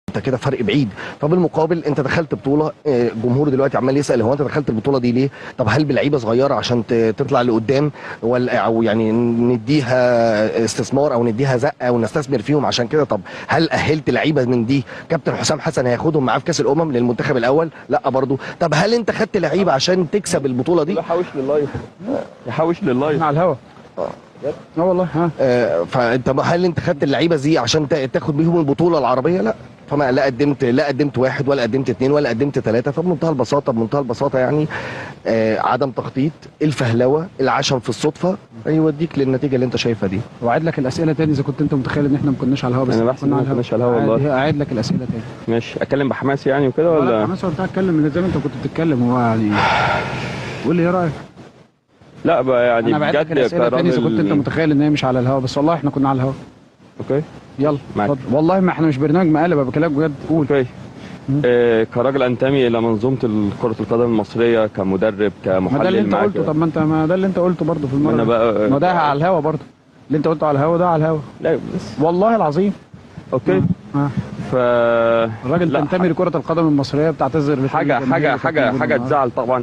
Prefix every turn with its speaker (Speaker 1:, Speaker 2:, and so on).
Speaker 1: انت كده فرق بعيد. فبالمقابل انت دخلت بطوله، الجمهور دلوقتي عمال يسال هو انت دخلت البطوله دي ليه؟ طب هل بلعيبه صغيره عشان تطلع لقدام، ولا او يعني نديها استثمار او نديها زقه ونستثمر فيهم عشان كده؟ طب هل اهلت لعيبه من دي كابتن حسام حسن هياخدهم معاه في كاس الامم للمنتخب الاول؟ لا برضه. طب هل انت خدت لعيبه عشان تكسب البطوله دي؟
Speaker 2: يحوش لللايف، يحوش لللايف
Speaker 3: على الهوا. اه والله. ها
Speaker 1: فانت هل انت خدت اللعيبه دي عشان تاخد بيهم البطوله العربيه؟ لا. فما لا قدمت واحد ولا قدمت اثنين ولا قدمت ثلاثه. بمنتهى البساطه يعني عدم تخطيط، الفهلوه، العشم في الصدفه هيوديك للنتيجه اللي انت شايفها دي.
Speaker 3: واعد لك الاسئله تاني اذا كنت انت متخيل ان احنا ما كناش على الهوا. بس
Speaker 2: انا بحسب ما كناش على الهوا والله.
Speaker 3: اعد لك الاسئله تاني.
Speaker 2: ماشي، اتكلم بحماس يعني وكده ولا؟
Speaker 3: لا حماس ولا اتكلم زي ما انت كنت بتتكلم. هو يعني قول لي ايه رايك؟
Speaker 2: لا بقى يعني
Speaker 3: انا بعد لك الاسئله تاني اذا كنت انت متخيل ان هي مش على الهوا. بس والله احنا كنا على الهوا.
Speaker 2: اوكي
Speaker 3: يلا اتفضل. والله ما احنا مش برنامج مقالب، بكلمك بجد. قول.
Speaker 2: اوكي. كراجل انتمي الى منظومه كره القدم المصريه كمدرب كمحلل.
Speaker 3: ما ده اللي انت قلته. طب ما ده اللي انت قلته برضه في المره.
Speaker 2: انا بقى
Speaker 3: ما ده على الهوا برضه. اللي انت قلته على الهوا ده على الهوا.
Speaker 2: لا بس
Speaker 3: والله العظيم.
Speaker 2: اوكي.
Speaker 3: الراجل تنتمي لكره القدم المصريه، بتعتذر
Speaker 2: حاجه تزعل طبعا.